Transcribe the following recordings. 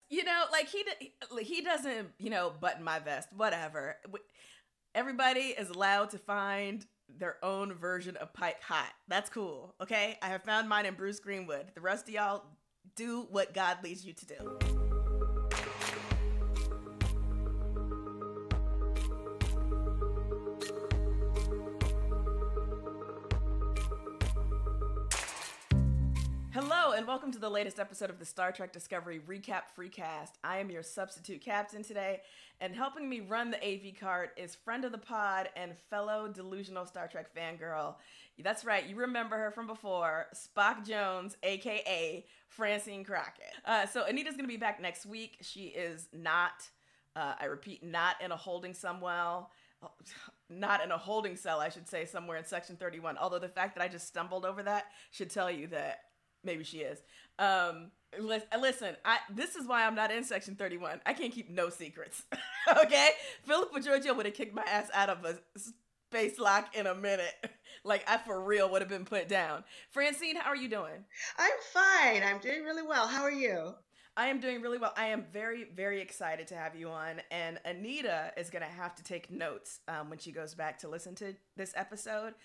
Like he doesn't, button my vest, whatever. Everybody is allowed to find their own version of Pike hot. That's cool, okay? I have found mine in Bruce Greenwood. The rest of y'all, do what God leads you to do. Hello, and welcome to the latest episode of the Star Trek Discovery Recap Freecast. I am your substitute captain today, and helping me run the AV cart is friend of the pod and fellow delusional Star Trek fangirl. That's right, you remember her from before, Spock Jones, aka Francine Crockett. So Anita's going to be back next week. She is not, I repeat, not in a holding somewhere. Not in a holding cell, I should say, somewhere in Section 31. Although the fact that I just stumbled over that should tell you that maybe she is. Listen, this is why I'm not in Section 31. I can't keep no secrets. Okay? Philippa Giorgiou would have kicked my ass out of a space lock in a minute. Like, I for real would have been put down. Francine, how are you doing? I'm fine. I'm doing really well. How are you? I am doing really well. I am very, very excited to have you on. And Anita is going to have to take notes when she goes back to listen to this episode.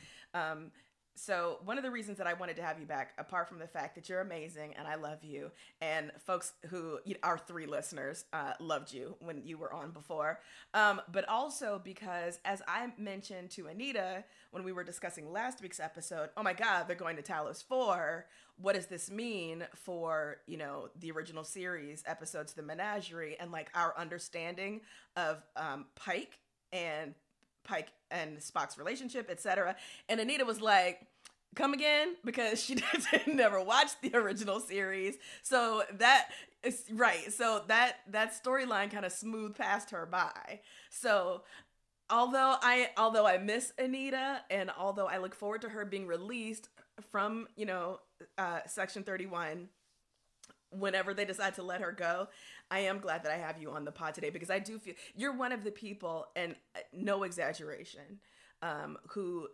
So one of the reasons that I wanted to have you back, apart from the fact that you're amazing and I love you, and folks who, our 3 listeners, loved you when you were on before, but also because, as I mentioned to Anita when we were discussing last week's episode, oh my God, they're going to Talos IV. What does this mean for, the original series episodes, the Menagerie, and like our understanding of Pike and Spock's relationship, etc. And Anita was like, come again? Because she never watched the original series. So that is right. So that storyline kind of smoothed past her by. So although I miss Anita, and although I look forward to her being released from, Section 31, whenever they decide to let her go, I am glad that I have you on the pod today, because I do feel you're one of the people, and no exaggeration, who,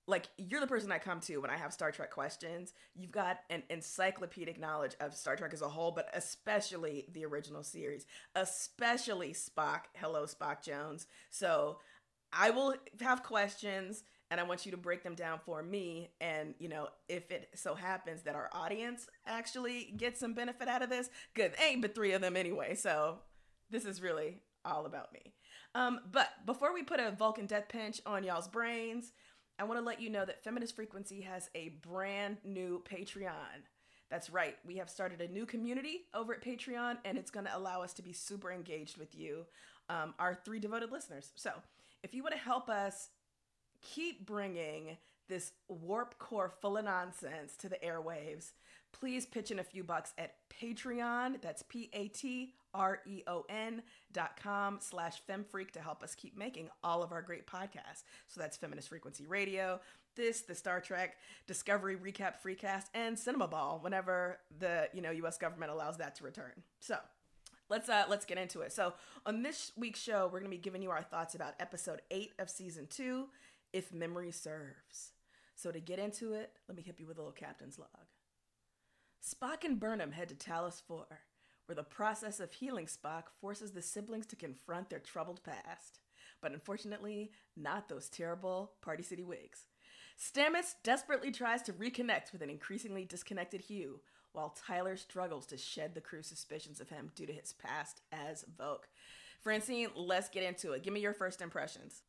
like, you're the person I come to when I have Star Trek questions. You've got an encyclopedic knowledge of Star Trek as a whole, but especially the original series, especially Spock. Hello, Spock Jones. So I will have questions, and I want you to break them down for me. And, if it so happens that our audience actually gets some benefit out of this, good. There ain't but 3 of them anyway. So this is really all about me. But before we put a Vulcan death pinch on y'all's brains, I want to let you know that Feminist Frequency has a brand new Patreon. That's right. We have started a new community over at Patreon, and it's going to allow us to be super engaged with you, our 3 devoted listeners. So if you want to help us keep bringing this warp core full of nonsense to the airwaves, please pitch in a few bucks at Patreon. That's patreon.com/femfreak to help us keep making all of our great podcasts. So that's Feminist Frequency Radio, the Star Trek Discovery Recap Freecast, and Cinema Ball whenever the U.S. government allows that to return. So let's get into it. So on this week's show, we're going to be giving you our thoughts about episode 8 of season 2, If Memory Serves. So to get into it, let me hit you with a little captain's log. Spock and Burnham head to Talos IV, where the process of healing Spock forces the siblings to confront their troubled past. But unfortunately, not those terrible Party City wigs. Stamets desperately tries to reconnect with an increasingly disconnected Hugh, while Tyler struggles to shed the crew's suspicions of him due to his past as Vogue. Francine, let's get into it. Give me your first impressions.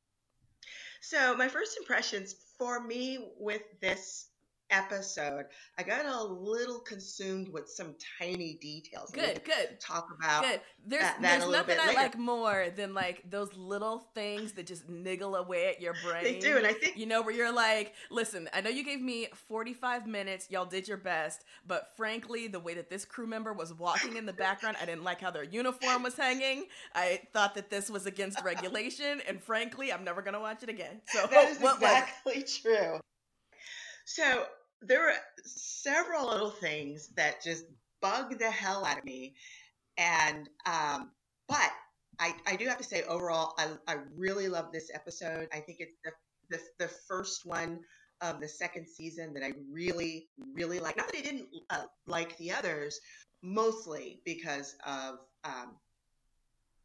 So my first impressions for me with this episode, I got a little consumed with some tiny details. Good. Talk about good. There's nothing I like more than like those little things that just niggle away at your brain. They do, and I think where you're like, listen, I know you gave me 45 minutes, y'all did your best, but frankly, the way that this crew member was walking in the background, I didn't like how their uniform was hanging. I thought that this was against regulation, and frankly, I'm never gonna watch it again. So that is exactly true. So there were several little things that just bugged the hell out of me. And, but I do have to say, overall, I really love this episode. I think it's the first one of the second season that I really, really like. Not that I didn't like the others, mostly because of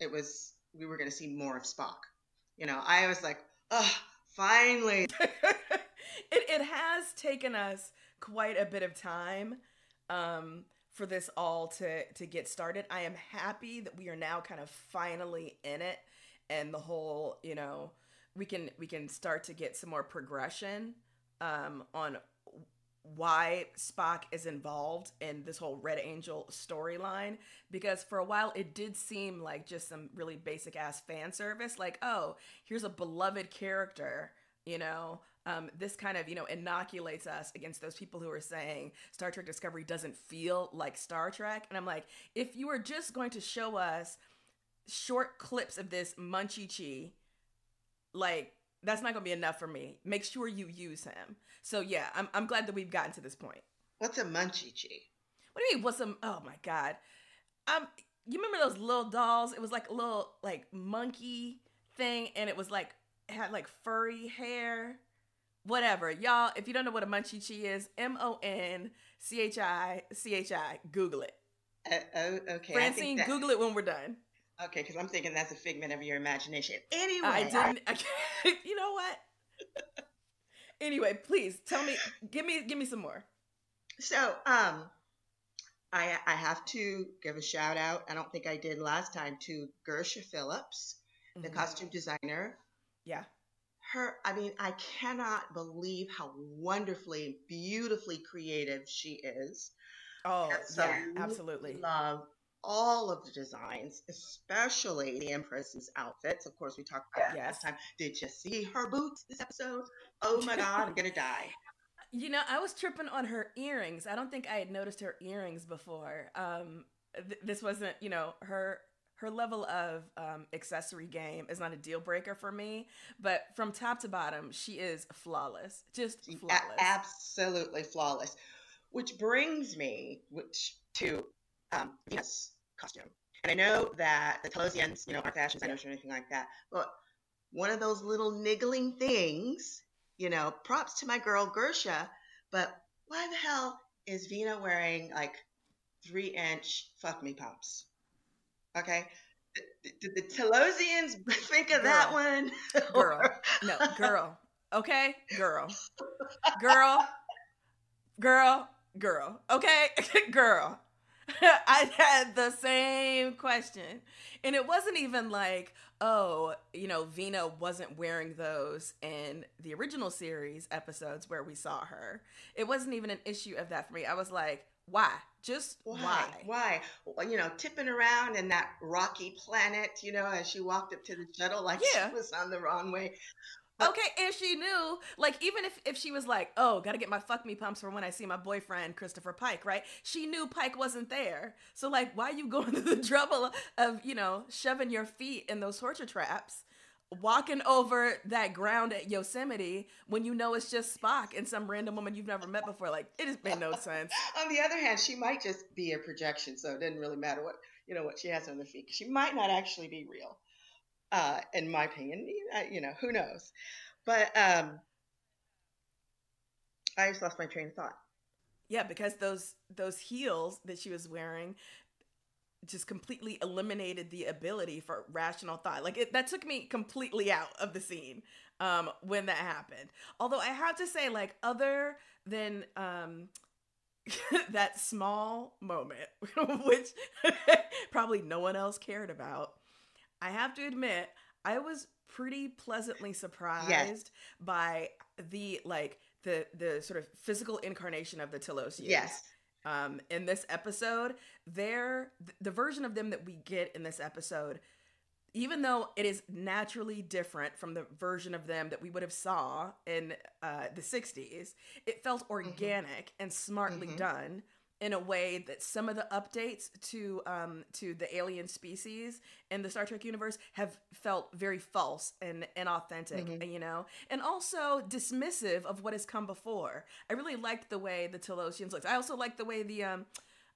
we were going to see more of Spock. I was like, oh, finally. It has taken us quite a bit of time for this all to get started. I am happy that we are now kind of finally in it, and the whole, we can start to get some more progression on why Spock is involved in this whole Red Angel storyline, because for a while it did seem like just some really basic ass fan service, like, oh, here's a beloved character, this kind of, inoculates us against those people who are saying Star Trek Discovery doesn't feel like Star Trek. And I'm like, if you are just going to show us short clips of this Munchie-Chi, like, that's not going to be enough for me. Make sure you use him. So yeah, I'm glad that we've gotten to this point. What's a Munchie-Chi? What do you mean, oh my God. You remember those little dolls? It was like a little, like, monkey thing, and it was like, it had like furry hair. Whatever. Y'all, if you don't know what a Munchie-Chi is, Monchichi, Google it. Okay. Francine, Google it when we're done. Okay, because I'm thinking that's a figment of your imagination. Anyway. I didn't. You know what? Anyway, please tell me. Give me some more. So, I have to give a shout out. I don't think I did last time, to Giorgiou Phillips, the costume designer. Yeah. I cannot believe how wonderfully, beautifully creative she is. Oh, yeah, absolutely. Love all of the designs, especially the Empress's outfits. Of course, we talked about that last time. Did you see her boots this episode? Oh my God, I'm gonna die. I was tripping on her earrings. I don't think I had noticed her earrings before. This wasn't, her level of accessory game is not a deal breaker for me, but from top to bottom, she is flawless. Just flawless. Absolutely flawless. Which brings me to Vina's costume. And I know that the Talosians, aren't fashion designers or anything like that, but one of those little niggling things, props to my girl Giorgiou, but why the hell is Vina wearing like 3-inch fuck me pumps? Okay. Did the Talosians think of that one? Girl. No, girl. Okay? Girl. Okay? Girl. I had the same question. And it wasn't even like, oh, Vina wasn't wearing those in the original series episodes where we saw her. It wasn't even an issue of that for me. I was like, why? Just why? Why? Well, tipping around in that rocky planet, as she walked up to the shuttle like she was on the wrong way. Okay, and she knew, like, even if she was like, oh, gotta get my fuck me pumps for when I see my boyfriend, Christopher Pike, right? She knew Pike wasn't there. So, like, why you going to the trouble of, shoving your feet in those torture traps, walking over that ground at Yosemite when you know it's just Spock and some random woman you've never met before? Like, it just made no sense. On the other hand, she might just be a projection, so it doesn't really matter what she has on her feet. She might not actually be real. In my opinion, who knows? But I just lost my train of thought. Yeah, because those heels that she was wearing just completely eliminated the ability for rational thought. Like, that took me completely out of the scene when that happened. Although I have to say, like, other than that small moment, which probably no one else cared about, I have to admit, I was pretty pleasantly surprised by the sort of physical incarnation of the Talosians. Yes. In this episode, the version of them that we get in this episode, even though it is naturally different from the version of them that we would have saw in the 60s, it felt organic and smartly done in a way that some of the updates to the alien species in the Star Trek universe have felt very false and inauthentic, and also dismissive of what has come before. I really liked the way the Talosians looked. I also liked the way the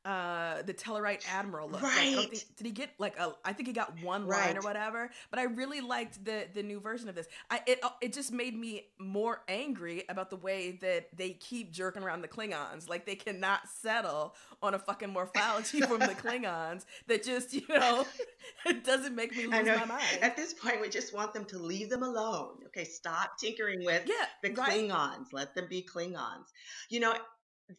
the Tellurite Admiral look. Right. Like, I don't think, did he get like I think he got one line Right. or whatever, but I really liked the new version of this. It just made me more angry about the way that they keep jerking around the Klingons. Like, they cannot settle on a fucking morphology from the Klingons that just, it doesn't make me lose my mind. At this point, we just want them to leave them alone. Okay, stop tinkering with the right? Klingons. Let them be Klingons.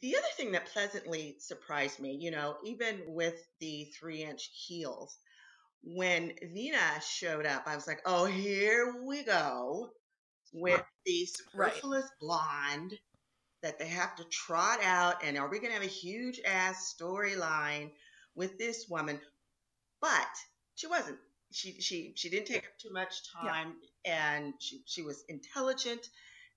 The other thing that pleasantly surprised me, even with the 3-inch heels, when Vina showed up, I was like, oh, here we go with the superfluous blonde that they have to trot out. And are we going to have a huge ass storyline with this woman? But she wasn't. She didn't take up too much time, and she was intelligent,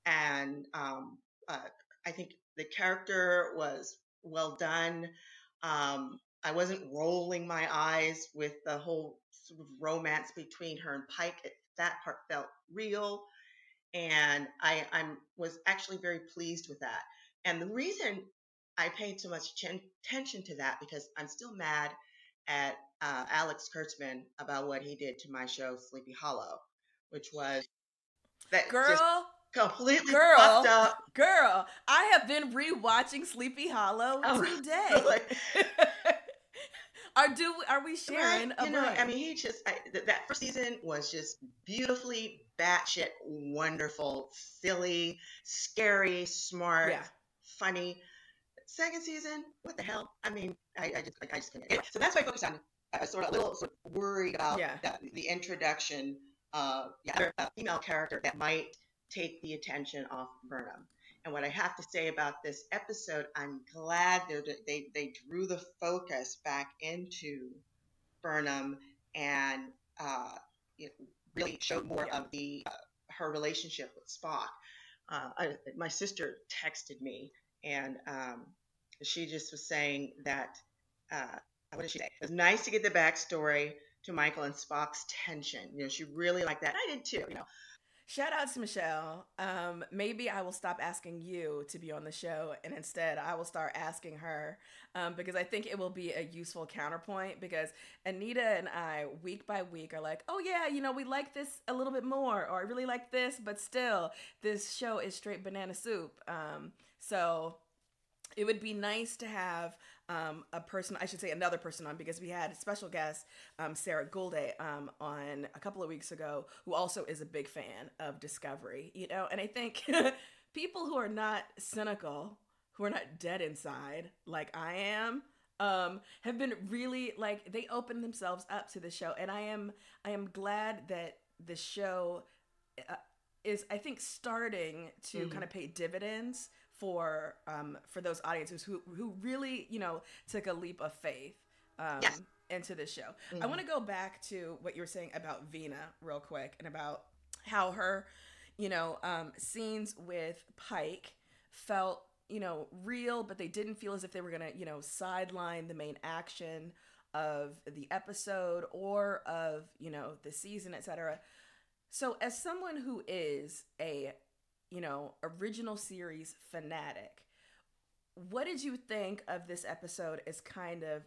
and I think the character was well done. I wasn't rolling my eyes with the whole sort of romance between her and Pike. That part felt real, and I was actually very pleased with that. And the reason I paid so much attention to that, because I'm still mad at Alex Kurtzman about what he did to my show Sleepy Hollow, which was that just completely fucked up. Girl, I have been rewatching Sleepy Hollow today. Really? Are we sharing a brain? I mean, he just that first season was just beautifully batshit wonderful, silly, scary, smart, funny. Second season, what the hell? I mean, I just couldn't. Anyway, so that's why I focused on. I was a little worried about the introduction of a female character that might take the attention off Burnham. And what I have to say about this episode, I'm glad they drew the focus back into Burnham and really showed more of her relationship with Spock. My sister texted me, and she just was saying that, what did she say? It was nice to get the backstory to Michael and Spock's tension. She really liked that. I did too, Shout out to Michelle. Maybe I will stop asking you to be on the show, and instead I will start asking her, because I think it will be a useful counterpoint, because Anita and I, week by week, are like, oh yeah, we like this a little bit more, or I really like this, but still, this show is straight banana soup. So it would be nice to have another person on, because we had a special guest, Sarah Goulday, on a couple of weeks ago, who also is a big fan of Discovery, and I think people who are not cynical, who are not dead inside, like I am, have been really, like, they opened themselves up to the show, and I am glad that the show is, I think, starting to kind of pay dividends for those audiences who really, took a leap of faith into this show. I want to go back to what you were saying about Vina real quick, and about how her, scenes with Pike felt, real, but they didn't feel as if they were going to, sideline the main action of the episode or of, the season, etc. So as someone who is a original series fanatic, what did you think of this episode as kind of,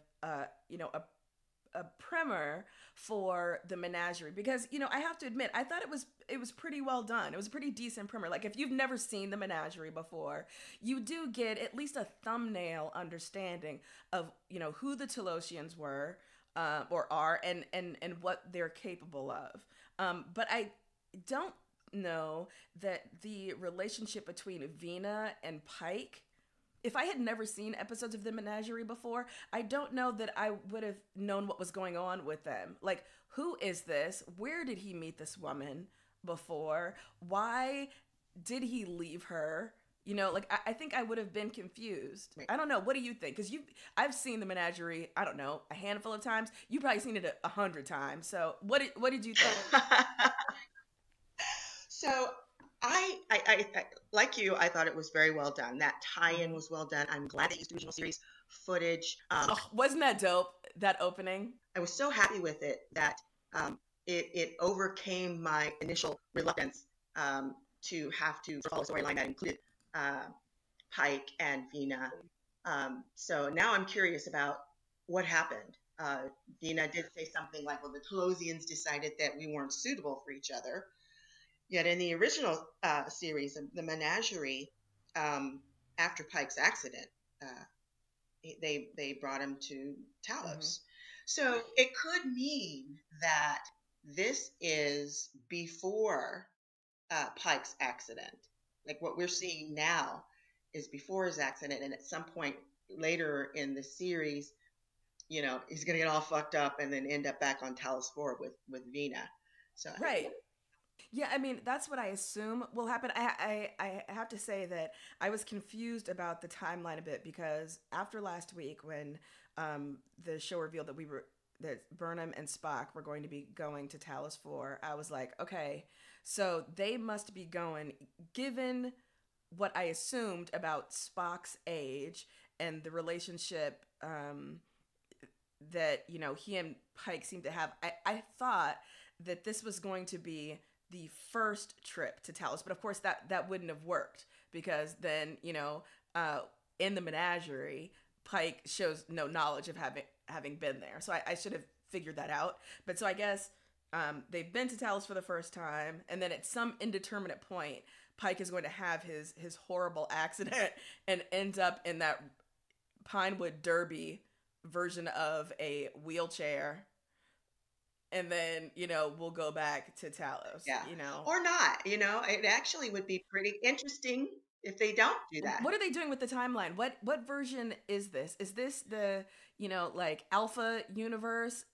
a primer for the Menagerie? Because, I have to admit, I thought it was pretty well done. It was a pretty decent primer. Like, if you've never seen the Menagerie before, you do get at least a thumbnail understanding of, who the Talosians were, or are, and what they're capable of. But I don't know that the relationship between Vina and Pike, if I had never seen episodes of the Menagerie before, I don't know that I would have known what was going on with them. Like, who is this? Where did he meet this woman before? Why did he leave her? I think I would have been confused. I don't know. What do you think? Because I've seen the Menagerie, I don't know, a handful of times. You've probably seen it 100 times. So what did you think? So I like you, I thought it was very well done. That tie-in was well done. I'm glad they used original series footage. Wasn't that dope, that opening? I was so happy with it that it overcame my initial reluctance to have to follow a storyline that included Pike and Vina So now I'm curious about what happened. Vina did say something like, well, the Talosians decided that we weren't suitable for each other. Yet in the original series, the Menagerie, after Pike's accident, they brought him to Talos. So it could mean that this is before Pike's accident. Like what we're seeing now is before his accident, and at some point later in the series, you know, he's gonna get all fucked up and then end up back on Talos IV with Vina. So Right. Yeah, I mean, that's what I assume will happen. I have to say that I was confused about the timeline a bit because after last week when the show revealed that Burnham and Spock were going to be going to Talos IV, I was like, okay, so they must be going, given what I assumed about Spock's age and the relationship that, you know, he and Pike seem to have. I thought that this was going to be the first trip to Talos, but of course that wouldn't have worked because then, you know, in the Menagerie, Pike shows no knowledge of having been there. So I should have figured that out. But so I guess they've been to Talos for the first time, and then at some indeterminate point, Pike is going to have his horrible accident and ends up in that Pinewood Derby version of a wheelchair. And then, you know, we'll go back to Talos, you know. Or not, you know. It actually would be pretty interesting if they don't do that. What are they doing with the timeline? What version is this? Is this the, you know, like alpha universe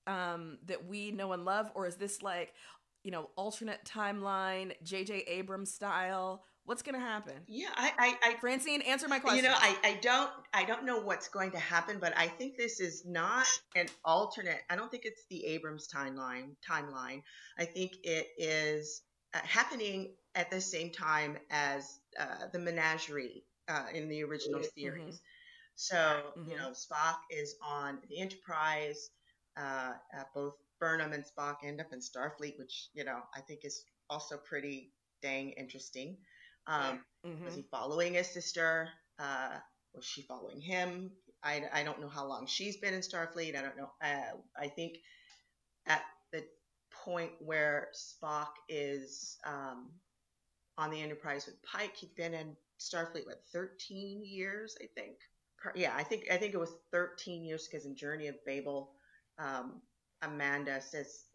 that we know and love? Or is this like, you know, alternate timeline, J.J. Abrams style? What's going to happen? Yeah, I Francine, answer my question. You know, I don't know what's going to happen, but I think this is not an alternate. I don't think it's the Abrams timeline. I think it is happening at the same time as the Menagerie in the original series. So, you know, Spock is on the Enterprise. Both Burnham and Spock end up in Starfleet, which, you know, I think is also pretty dang interesting. Was he following his sister? Was she following him? I don't know how long she's been in Starfleet. I don't know. I think at the point where Spock is on the Enterprise with Pike, he'd been in Starfleet, 13 years, I think. Yeah, I think it was 13 years because in Journey of Babel, Amanda says,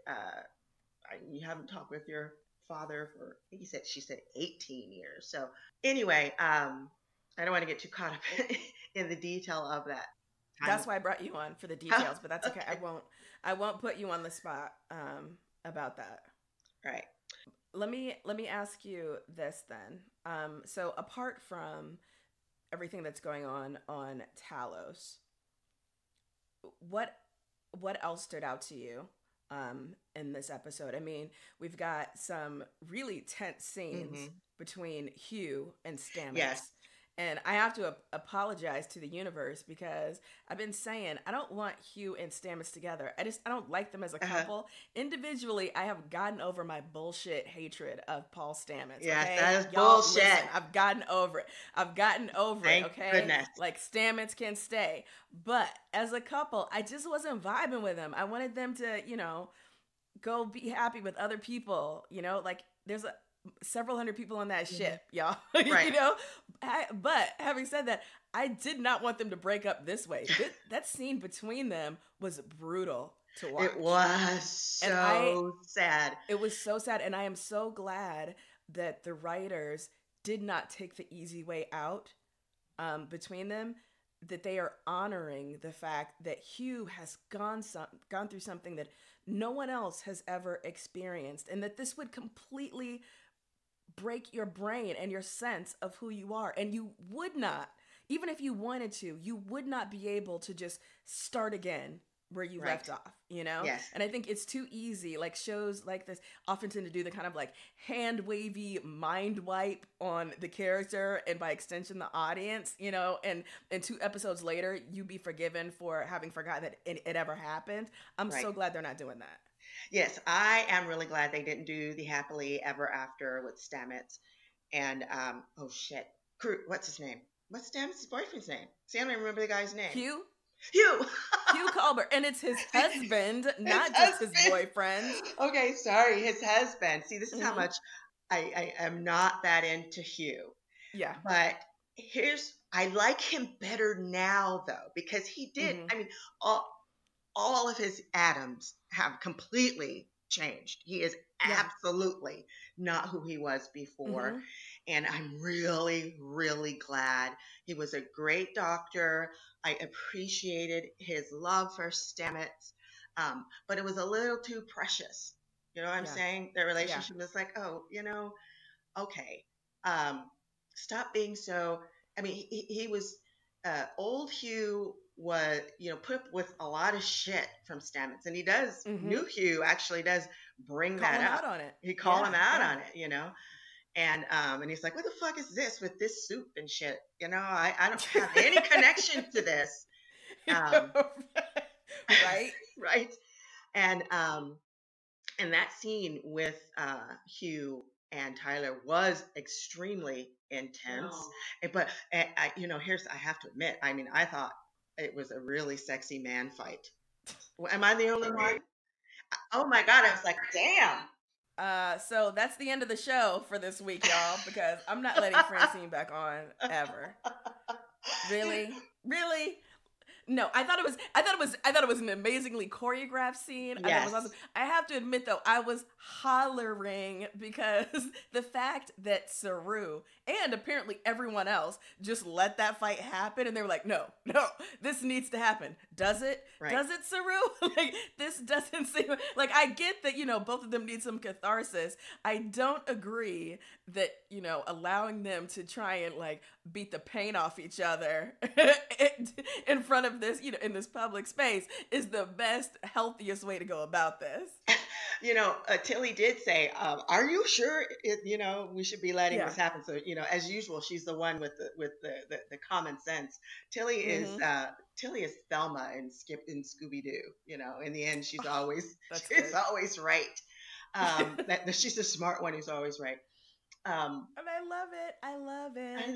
you haven't talked with your father for, I think she said 18 years. So anyway, I don't want to get too caught up in the detail of that. That's why I brought you on for the details, but that's okay. I won't put you on the spot about that. Right. Let me ask you this then. So apart from everything that's going on Talos, what else stood out to you in this episode? I mean, we've got some really tense scenes between Hugh and Stamets. Yes. And I have to apologize to the universe because I've been saying I don't want Hugh and Stamets together. I don't like them as a couple. Individually, I have gotten over my bullshit hatred of Paul Stamets. Yes, okay? that is Y'all, bullshit. listen, I've gotten over it. Thank okay? goodness. Like, Stamets can stay. But as a couple, I just wasn't vibing with them. I wanted them to, you know, go be happy with other people. You know, like, there's several hundred people on that ship, y'all. Right. You know? But having said that, I did not want them to break up this way. That scene between them was brutal to watch. It was so sad. It was so sad. And I am so glad that the writers did not take the easy way out between them, that they are honoring the fact that Hugh has gone through something that no one else has ever experienced, and that this would completely break your brain and your sense of who you are. And you would not, even if you wanted to, you would not be able to just start again where you left off, you know? Yes. And I think it's too easy. Like, shows like this often tend to do the kind of like hand wavy mind wipe on the character and by extension the audience, you know? And 2 episodes later, you be forgiven for having forgotten that it ever happened. I'm so glad they're not doing that. Yes, I am really glad they didn't do the happily ever after with Stamets and what's his name? What's Stamets' boyfriend's name? See, I don't even remember the guy's name. Hugh Hugh. Colbert, and it's his husband, not just his boyfriend. Okay, sorry, his husband. See, this is how much I am not that into Hugh. Yeah. But I like him better now though, because he did. I mean, all of his atoms have completely changed. He is absolutely not who he was before. And I'm really, really glad. He was a great doctor. I appreciated his love for Stamets. But it was a little too precious. You know what I'm saying? Their relationship was like, oh, okay. Stop being so. I mean, he was, old Hugh was, put up with a lot of shit from Stamets. And he does, new Hugh actually does bring that up. Out on it. He called him out on it, And he's like, what the fuck is this with this soup and shit? I don't have any connection to this. Right. Right. And that scene with Hugh and Tyler was extremely intense. But I have to admit, I mean, I thought it was a really sexy man fight. Am I the only one? Oh my God, I was like, damn. So that's the end of the show for this week, y'all, because I'm not letting Francine back on ever. Really? No, I thought it was an amazingly choreographed scene. I thought it was awesome. I have to admit though, I was hollering because the fact that Saru and apparently everyone else just let that fight happen, and they were like, no, this needs to happen. Does it? Right. Does it, Saru? Like, this doesn't seem like, I get that, both of them need some catharsis. I don't agree that, allowing them to try and like beat the paint off each other in front of this, in this public space is the best, healthiest way to go about this. Tilly did say, are you sure we should be letting this happen? So, as usual, she's the one with the common sense. Tilly is Thelma in Scooby-Doo. In the end, she's always always right. She's the smart one who's always right. And I love it. I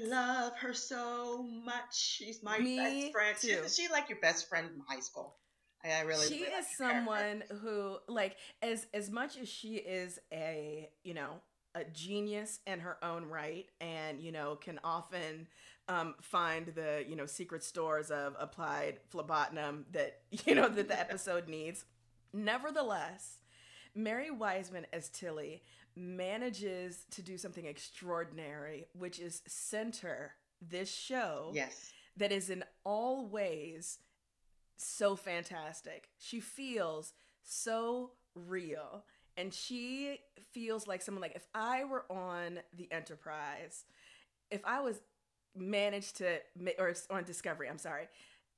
love her so much. She's my best friend. Too. Is she like your best friend from high school? I really. She is someone who, like, as much as she is a genius in her own right, and can often find the secret stores of applied phlebotinum that that the episode needs. Nevertheless, Mary Wiseman as Tilly manages to do something extraordinary, which is center this show that is in all ways so fantastic. She feels so real, and she feels like someone, like, if I were on the Enterprise, if I was managed to, or on Discovery, I'm sorry,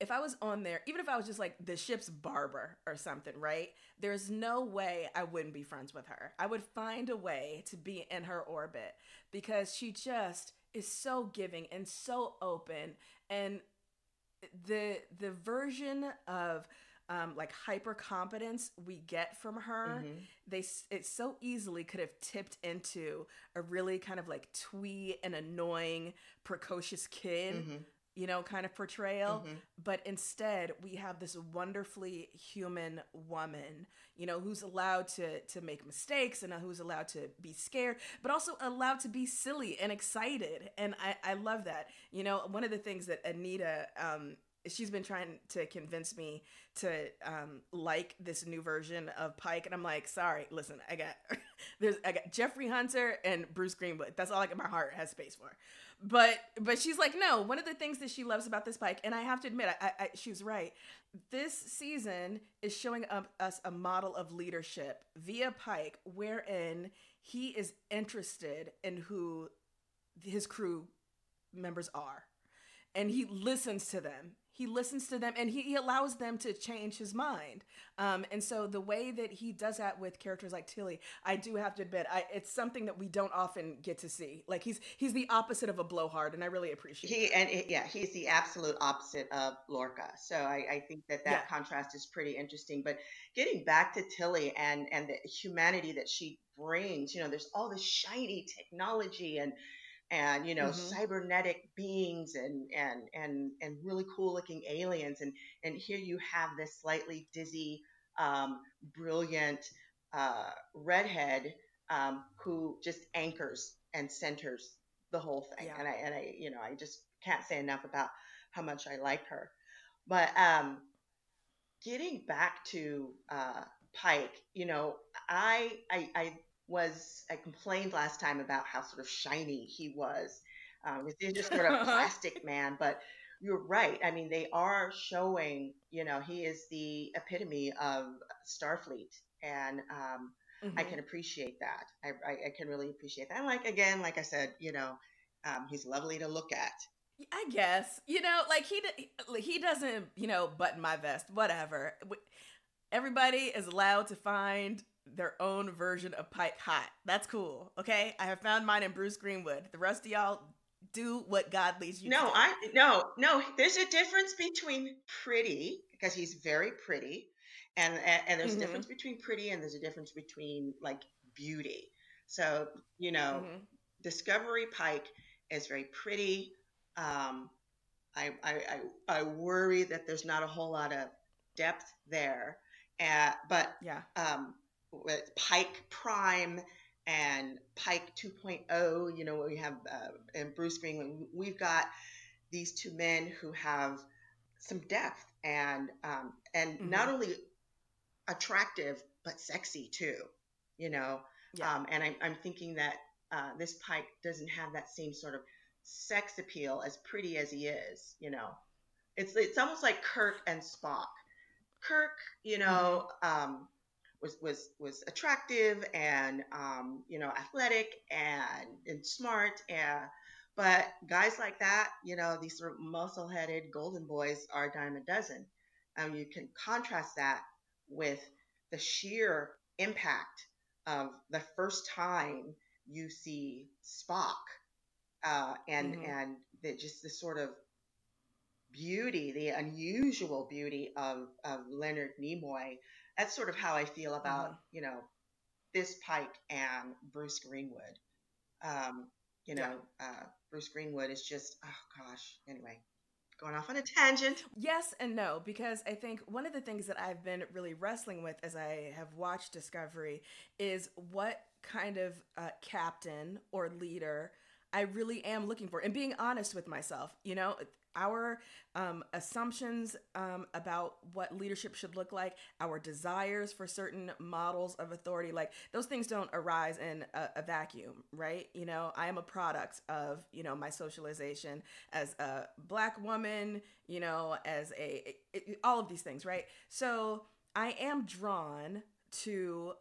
if I was on there, even if I was just like the ship's barber or something, right? There's no way I wouldn't be friends with her. I would find a way to be in her orbit because she just is so giving and so open. And the version of like hyper competence we get from her, it so easily could have tipped into a really kind of like twee and annoying, precocious kid. Kind of portrayal. But instead, we have this wonderfully human woman, who's allowed to make mistakes and who's allowed to be scared, but also allowed to be silly and excited. And I love that. One of the things that Anita, she's been trying to convince me to like this new version of Pike, and I'm like, sorry, listen, I got Jeffrey Hunter and Bruce Greenwood. That's all my heart has space for. But she's like, no, one of the things that she loves about this Pike, and I have to admit, she's right. This season is showing us a model of leadership via Pike, wherein he is interested in who his crew members are. And he listens to them. And he allows them to change his mind. And so the way that he does that with characters like Tilly, I do have to admit, it's something that we don't often get to see. Like, he's the opposite of a blowhard, and I really appreciate it. He's the absolute opposite of Lorca. So I think that contrast is pretty interesting. But getting back to Tilly and the humanity that she brings, there's all this shiny technology and and Mm-hmm. cybernetic beings and really cool looking aliens, and here you have this slightly dizzy, brilliant redhead, who just anchors and centers the whole thing. Yeah. And I just can't say enough about how much I like her. But getting back to Pike, I complained last time about how sort of shiny he was. He's just sort of plastic man, but you're right. I mean, they are showing, he is the epitome of Starfleet, and I Mm-hmm. can appreciate that. I can really appreciate that. And like I said, he's lovely to look at. I guess, like he doesn't, button my vest, whatever. Everybody is allowed to find their own version of Pike hot. That's cool. Okay. I have found mine in Bruce Greenwood. The rest of y'all do what God leads you to No, do. no. There's a difference between pretty, because he's very pretty, and there's a Mm-hmm. difference between pretty, and there's a difference between like beauty. So you know, Mm-hmm. Discovery Pike is very pretty. Um, I worry that there's not a whole lot of depth there, but Yeah. with Pike Prime and Pike 2.0, we have and Bruce Greenwood, we've got these two men who have some depth, and not Mm-hmm. only attractive but sexy too, you know. Yeah. And I'm thinking that this Pike doesn't have that same sort of sex appeal, as pretty as he is. It's almost like Kirk and Spock. Kirk, Mm-hmm. was attractive and athletic and smart, but guys like that, these sort of muscle-headed golden boys are a dime a dozen. You can contrast that with the sheer impact of the first time you see Spock, and Mm-hmm. and just the sort of beauty, the unusual beauty of Leonard Nimoy. That's sort of how I feel about, Mm-hmm. this Pike and Bruce Greenwood. Um, Yeah. Bruce Greenwood is just, oh gosh. Anyway, going off on a tangent. Yes and no, because I think one of the things that I've been really wrestling with as I have watched Discovery is what kind of captain or leader I really am looking for, and being honest with myself. Our assumptions about what leadership should look like, our desires for certain models of authority, like those things don't arise in a vacuum, right? I am a product of, my socialization as a Black woman, as all of these things, right? So I am drawn to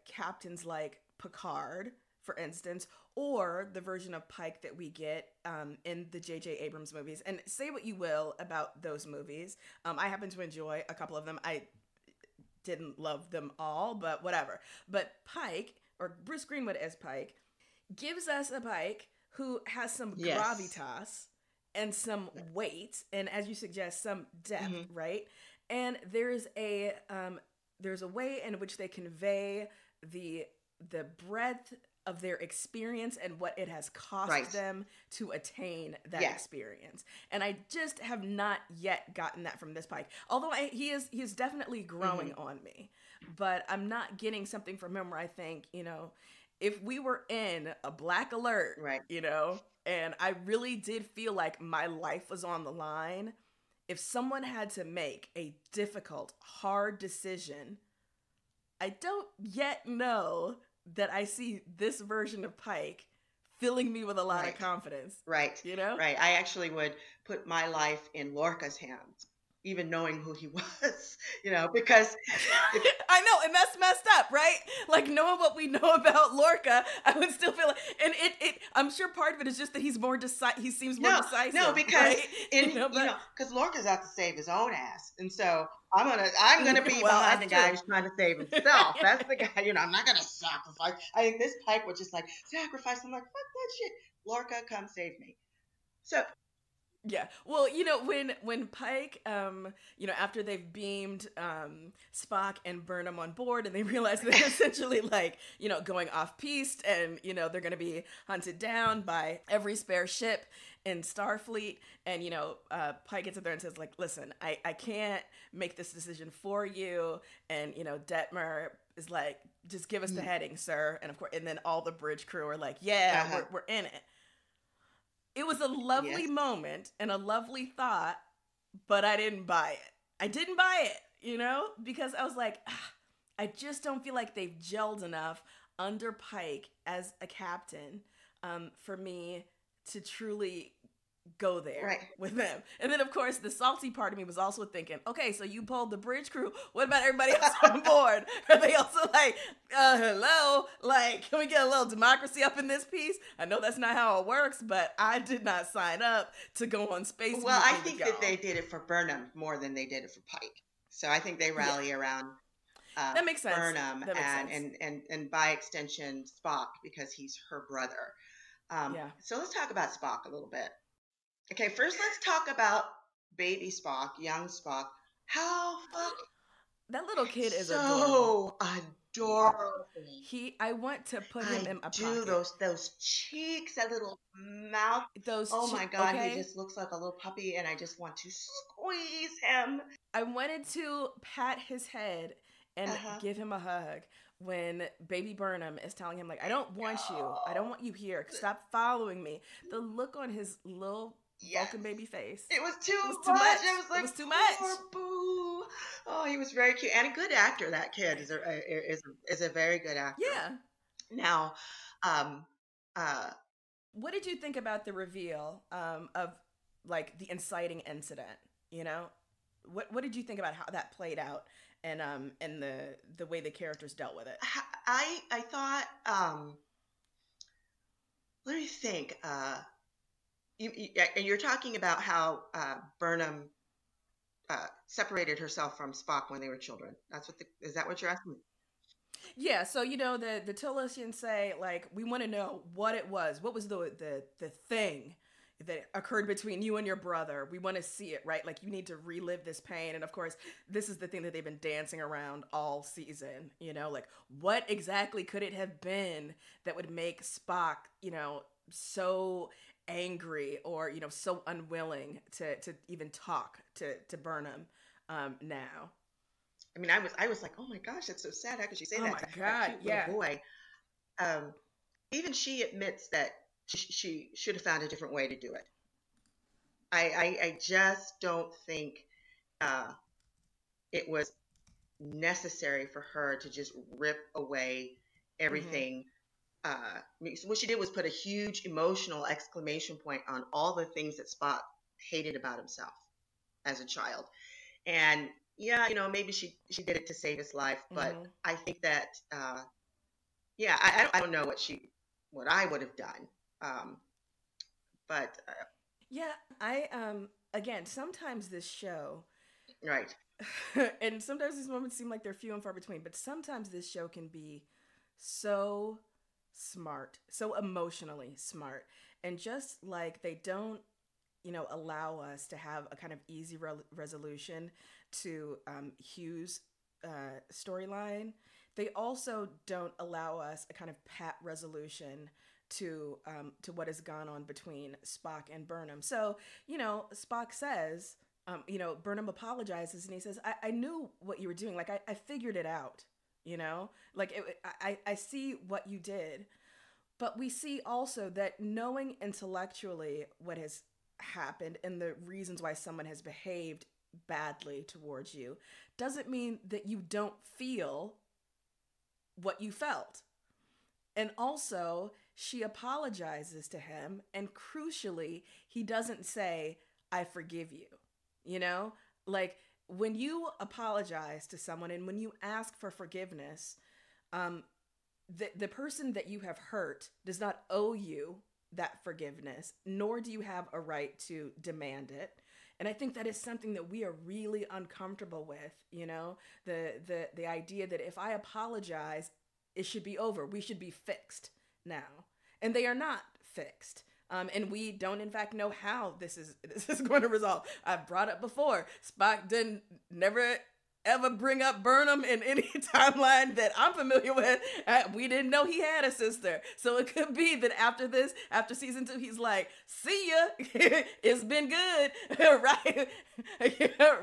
captains like Picard, for instance, or the version of Pike that we get in the J.J. Abrams movies. And say what you will about those movies. I happen to enjoy a couple of them. I didn't love them all, but whatever. But Pike, or Bruce Greenwood as Pike, gives us a Pike who has some Yes. gravitas and some weight, and as you suggest, some depth, Hmm. right? And there's a way in which they convey the breadth of their experience and what it has cost Right. them to attain that Yeah. experience. And I just have not yet gotten that from this Pike. Although he is definitely growing Hmm. on me, but I'm not getting something from him where I think, if we were in a Black Alert, Right. and I really did feel like my life was on the line, if someone had to make a difficult, hard decision, I don't yet know that I see this version of Pike filling me with a lot of Right. confidence. Right. You know? Right. I actually would put my life in Lorca's hands, even knowing who he was, because if I know, and that's messed up, right? Like knowing what we know about Lorca, I would still feel like, and it I'm sure part of it is just that he's more he seems more no, no, decisive, because right? in But because Lorca's out to save his own ass, and so I'm gonna be well, behind the that's guy true. who's trying to save himself. That's the guy. I'm not gonna sacrifice. I think this Pike was just like sacrifice. I'm like, fuck that shit. Lorca, come save me. So Yeah. Well, when Pike, after they've beamed Spock and Burnham on board, and they realize they're essentially like, going off piste, and they're going to be hunted down by every spare ship in Starfleet, and Pike gets up there and says like, "Listen, I can't make this decision for you," and Detmer is like, "Just give us the heading, sir," and of course, and then all the bridge crew are like, "Yeah, we're in it." It was a lovely moment and a lovely thought, but I didn't buy it. I didn't buy it, because I was like, I just don't feel like they've gelled enough under Pike as a captain for me to truly go there with them. And then, of course, the salty part of me was also thinking, okay, so you pulled the bridge crew. What about everybody else on board? Are they also like, hello? Like, can we get a little democracy up in this piece? I know that's not how it works, but I did not sign up to go on space. Well, I think that they did it for Burnham more than they did it for Pike. So I think they rally around that makes sense. Burnham and by extension Spock, because he's her brother. So let's talk about Spock a little bit. Okay, first let's talk about baby Spock, young Spock. How that little kid is so adorable. I want to put him in a pocket. Those cheeks, that little mouth. My God, he just looks like a little puppy, and I just want to squeeze him. I wanted to pat his head and give him a hug when baby Burnham is telling him like, I don't want you here. Stop following me. The look on his little Vulcan baby face. It was too much. It was too much. Poor Boo. Oh, he was very cute and a good actor. That kid is a very good actor. Yeah. Now, what did you think about the reveal of like the inciting incident? What did you think about how that played out and the way the characters dealt with it? I thought. Let me think. You're talking about how Burnham separated herself from Spock when they were children. Is that what you're asking? Yeah. So the Talosians say like, we want to know what it was. What was the thing that occurred between you and your brother? We want to see it, right? Like, you need to relive this pain. And of course, this is the thing that they've been dancing around all season. Like, what exactly could it have been that would make Spock, so angry or so unwilling to even talk to Burnham now? I mean, I was like, oh my gosh, that's so sad. How could she say that? Oh my God, that cute little boy. Even she admits that she should have found a different way to do it. I just don't think it was necessary for her to just rip away everything. What she did was put a huge emotional exclamation point on all the things that Spock hated about himself as a child. And maybe she did it to save his life, but I think that I don't know what I would have done. But I again, sometimes this show, right, and sometimes these moments seem like they're few and far between, but sometimes this show can be so smart, so emotionally smart, and just like they don't allow us to have a kind of easy resolution to Hugh's storyline, they also don't allow us a kind of pat resolution to what has gone on between Spock and Burnham. So Spock says, Burnham apologizes and he says, I knew what you were doing, like I figured it out. I see what you did. But we see also that knowing intellectually what has happened and the reasons why someone has behaved badly towards you doesn't mean that you don't feel what you felt. And also, she apologizes to him, and crucially, he doesn't say, I forgive you. Like, when you apologize to someone and when you ask for forgiveness, the person that you have hurt does not owe you that forgiveness, nor do you have a right to demand it. And I think that is something that we are really uncomfortable with, the idea that if I apologize, it should be over. We should be fixed now. And they are not fixed. And we don't, in fact, know how this is going to resolve. I've brought up before, Spock didn't never ever bring up Burnham in any timeline that I'm familiar with. We didn't know he had a sister. So it could be that after this, after season 2, he's like, see ya. It's been good. Right?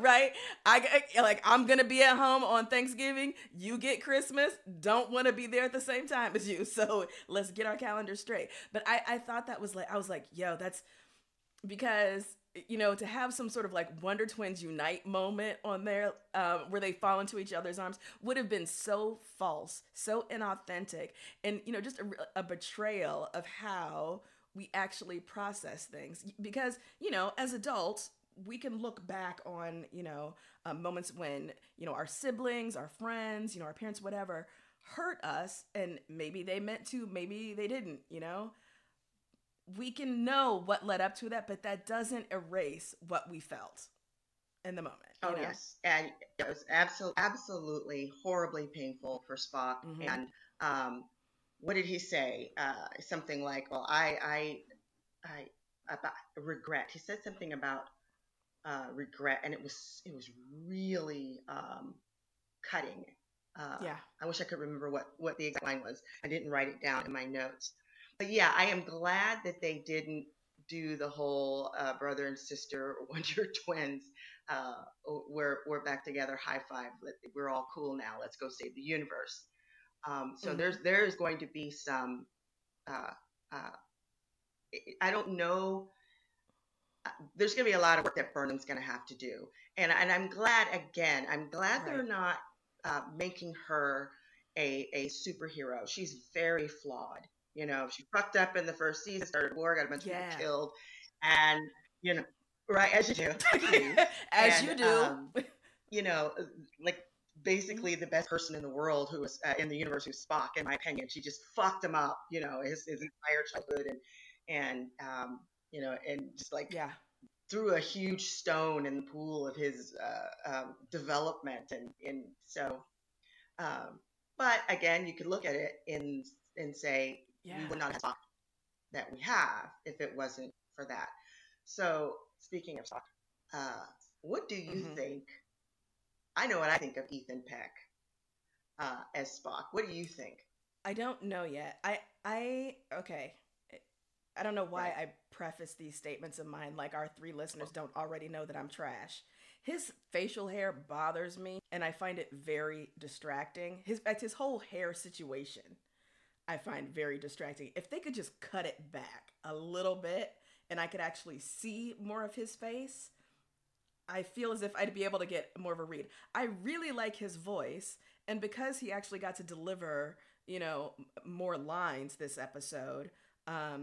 Right? I'm going to be at home on Thanksgiving. You get Christmas. Don't want to be there at the same time as you. So let's get our calendar straight. But I thought that was I was like, yo, that's because, to have some sort of Wonder Twins unite moment on there where they fall into each other's arms would have been so false, so inauthentic, and, just a betrayal of how we actually process things. Because, as adults, we can look back on, moments when, our siblings, our friends, our parents, whatever, hurt us, and maybe they meant to, maybe they didn't, we can know what led up to that, but that doesn't erase what we felt in the moment. Oh, yes. And it was absolutely horribly painful for Spock. Mm-hmm. And what did he say? Something like, well, I about regret. He said something about regret, and it was really cutting. Yeah. I wish I could remember what the exact line was. I didn't write it down in my notes. But yeah, I am glad that they didn't do the whole brother and sister Wonder Twins. We're back together, high five. We're all cool now. Let's go save the universe. So there's going to be some. I don't know. There's going to be a lot of work that Burnham's going to have to do, and I'm glad. Again, I'm glad they're not making her a superhero. She's very flawed. She fucked up in the first season, started war, got a bunch of people killed, and right, as you do, basically the best person in the world who was in the universe who's Spock, in my opinion. She just fucked him up, his entire childhood, and just threw a huge stone in the pool of his development, and so. But again, you could look at it and say. Yeah. We would not have Spock that we have if it wasn't for that. So, speaking of Spock, what do you think? I know what I think of Ethan Peck as Spock. What do you think? I don't know yet. Okay. I don't know why I preface these statements of mine like our 3 listeners don't already know that I'm trash. His facial hair bothers me, and I find it very distracting. His whole hair situation I find very distracting. If they could just cut it back a little bit and I could actually see more of his face, I feel as if I'd be able to get more of a read. I really like his voice, and because he actually got to deliver, more lines this episode, I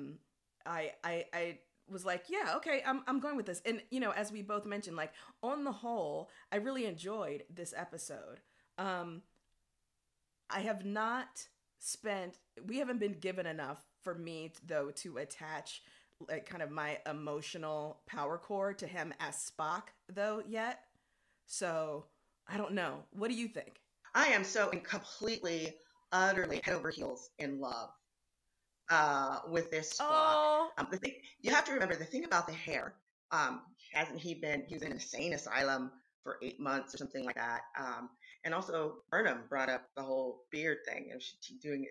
was like, yeah, okay, I'm going with this. And, as we both mentioned, on the whole, I really enjoyed this episode. We haven't been given enough for me, though, to attach kind of my emotional power core to him as Spock, though, yet. So, I don't know. What do you think? I am so completely, utterly head over heels in love with this Spock. The thing, you have to remember, the thing about the hair, he was in an insane asylum for 8 months or something like that. And also, Burnham brought up the whole beard thing. And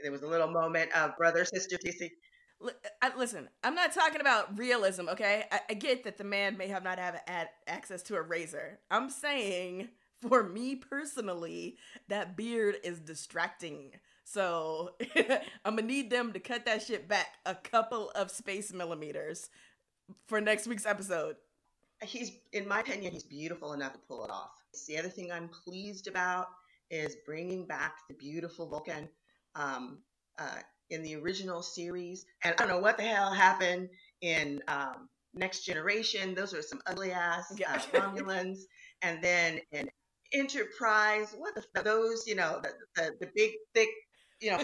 there was a little moment of brother, sister, TC. Listen, I'm not talking about realism, okay? I get that the man may have not had access to a razor. I'm saying, for me personally, that beard is distracting. So, I'm going to need them to cut that shit back a couple of space millimeters for next week's episode. In my opinion, he's beautiful enough to pull it off. The other thing I'm pleased about is bringing back the beautiful Vulcan in the original series. And I don't know what the hell happened in Next Generation. Those are some ugly ass Romulans. And then in Enterprise, those, the big, thick,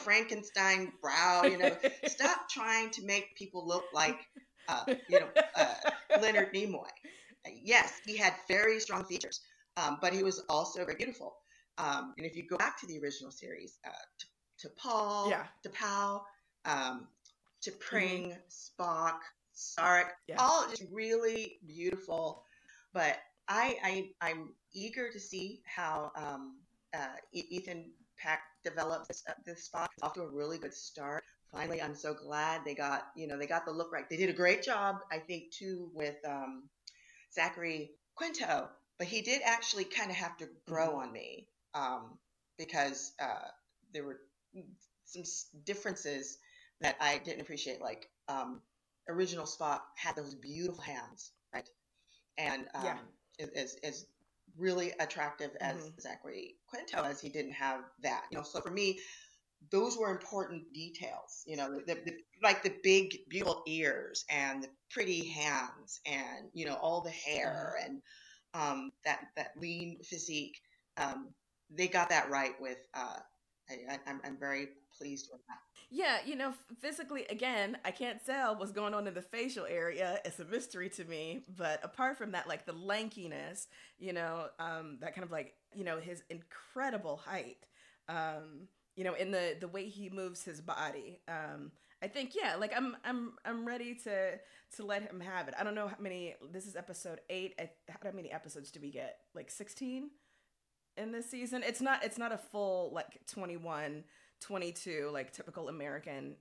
Frankenstein brow, stop trying to make people look like, Leonard Nimoy. Yes, he had very strong features, but he was also very beautiful. And if you go back to the original series, to Paul, to Pal, to Pring, Spock, Sark, Yeah. all just really beautiful. But I'm eager to see how Ethan Peck develops this Spock. It's off to a really good start. Finally, I'm so glad they got the look right. They did a great job, I think, too, with Zachary Quinto, but he did actually kind of have to grow on me because there were some differences that I didn't appreciate. Like original Spock had those beautiful hands, right? And is really attractive as Zachary Quinto, as he didn't have that. So for me, those were important details. Like the big, beautiful ears and the pretty hands, and all the hair and that lean physique. They got that right with. I'm very pleased with that. Yeah, physically, again, I can't tell what's going on in the facial area. It's a mystery to me. But apart from that, like the lankiness, that kind of like, his incredible height, in the way he moves his body. I think, yeah, like I'm ready to let him have it. I don't know how many. This is episode 8. How many episodes do we get? Like 16 in this season. It's not a full like 21. 22, like typical American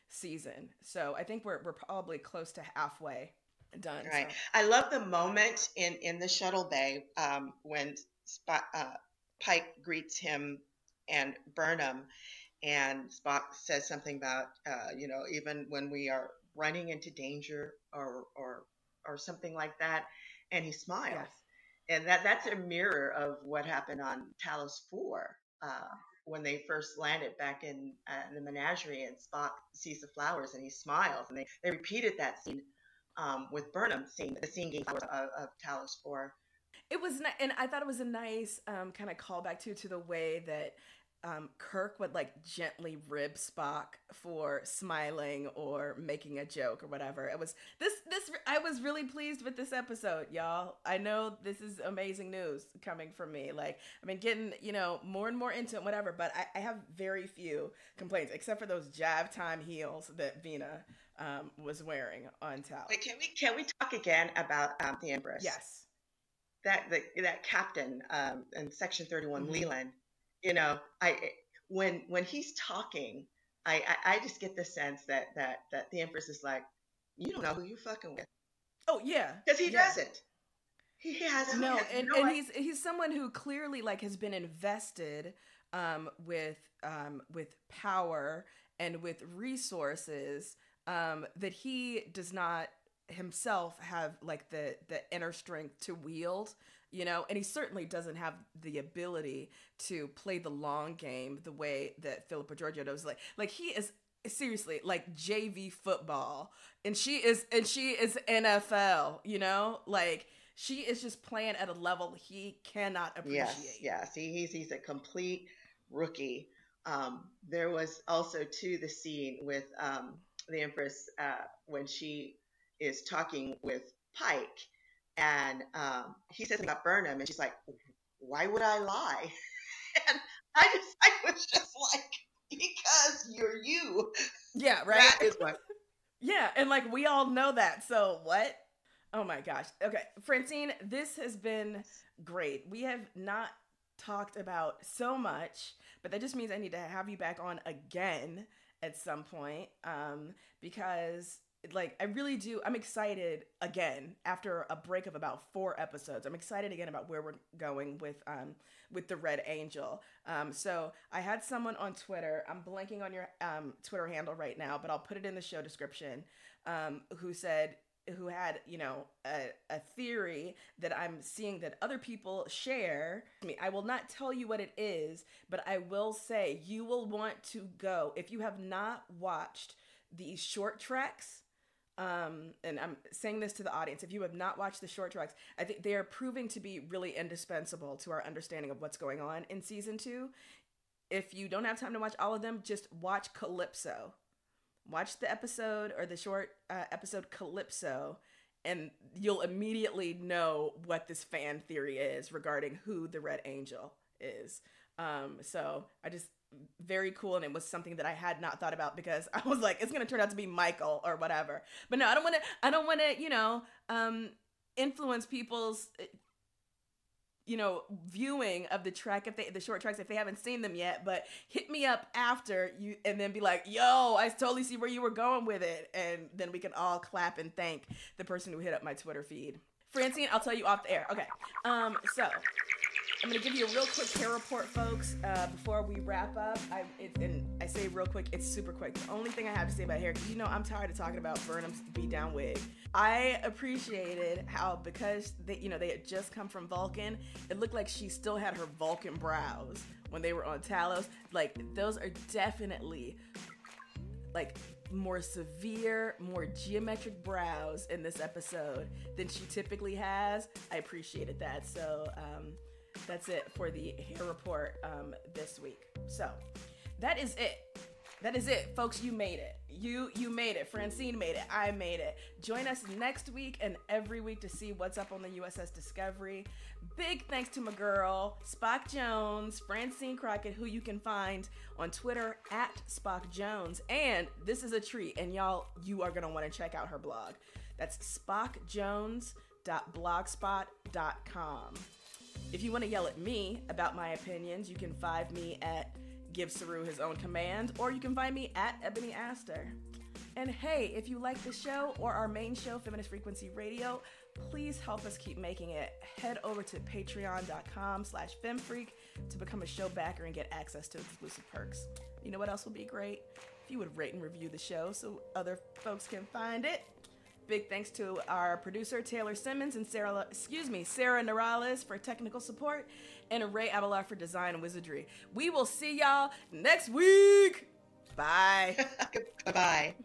season. So I think we're probably close to halfway done. Right. So. I love the moment in the shuttle bay when Pike greets him and Burnham, and Spock says something about even when we are running into danger or something like that, and he smiles. Yeah. And that's a mirror of what happened on Talos IV. When they first landed back in the Menagerie, and Spock sees the flowers and he smiles, and they repeated that scene with Burnham seeing the singing flowers of Talos IV. It was and I thought it was a nice kind of callback to the way that Kirk would like gently rib Spock for smiling or making a joke or whatever. It was this I was really pleased with this episode, y'all. I know this is amazing news coming from me. Like, I've been getting, more and more into it, whatever, but I have very few complaints except for those jab time heels that Vina was wearing on Talos. Wait, can we talk again about the Empress? Yes. That captain in Section 31, Leland. When he's talking, I just get the sense that the Empress is like, you don't know who you're fucking with. Oh yeah, because he doesn't. He has no, and he's someone who clearly like has been invested with power and with resources that he does not himself have like the inner strength to wield. And he certainly doesn't have the ability to play the long game the way that Philippa Giorgio does. Like he is seriously like JV football, and she is NFL. Like she is just playing at a level he cannot appreciate. Yes. He's a complete rookie. There was also too the scene with the Empress when she is talking with Pike. And he says about Burnham, and she's like, "Why would I lie?" And I was just like, "Because you're you." Yeah, right. That is what. Yeah, and like we all know that. So what? Oh my gosh. Okay, Francine, this has been great. We have not talked about so much, but that just means I need to have you back on again at some point, because. Like, I really do. I'm excited again after a break of about 4 episodes. I'm excited again about where we're going with the Red Angel. So I had someone on Twitter. I'm blanking on your Twitter handle right now, but I'll put it in the show description. Who had a theory that I'm seeing that other people share. I will not tell you what it is, but I will say you will want to go if you have not watched these short treks. And I'm saying this to the audience, if you have not watched the short treks, I think they are proving to be really indispensable to our understanding of what's going on in season 2. If you don't have time to watch all of them, just watch Calypso. Watch the episode or the short episode Calypso, and you'll immediately know what this fan theory is regarding who the Red Angel is. So I just, very cool, and it was something that I had not thought about because I was like, it's gonna turn out to be Michael or whatever. But no, I don't want to, influence people's, viewing of the short tracks if they haven't seen them yet. But hit me up after you, and then be like, yo, I totally see where you were going with it, and then we can all clap and thank the person who hit up my Twitter feed. Francine, I'll tell you off the air. Okay, so I'm going to give you a real quick hair report, folks, before we wrap up. And I say real quick, it's super quick. The only thing I have to say about hair, because I'm tired of talking about Burnham's beat-down wig. I appreciated how, because they had just come from Vulcan, it looked like she still had her Vulcan brows when they were on Talos. Like, those are definitely, like, more severe, more geometric brows in this episode than she typically has. I appreciated that. So, that's it for the hair report this week. So that is it, folks. You made it. You made it. Francine made it. I made it. Join us next week and every week to see what's up on the USS Discovery. Big thanks to my girl Spock Jones, Francine Crockett, who you can find on Twitter at Spock Jones. And this is a treat, and you are gonna want to check out her blog. That's spockjones.blogspot.com. If you want to yell at me about my opinions, you can find me at Give Saru His Own Command, or you can find me at Ebony Aster. And hey, if you like the show or our main show, Feminist Frequency Radio, please help us keep making it. Head over to patreon.com/femfreak to become a show backer and get access to exclusive perks. You know what else would be great? If you would rate and review the show so other folks can find it. Big thanks to our producer, Taylor Simmons, and Sarah Norales for technical support, and Ray Abelard for design and wizardry. We will see y'all next week. Bye. Bye-bye.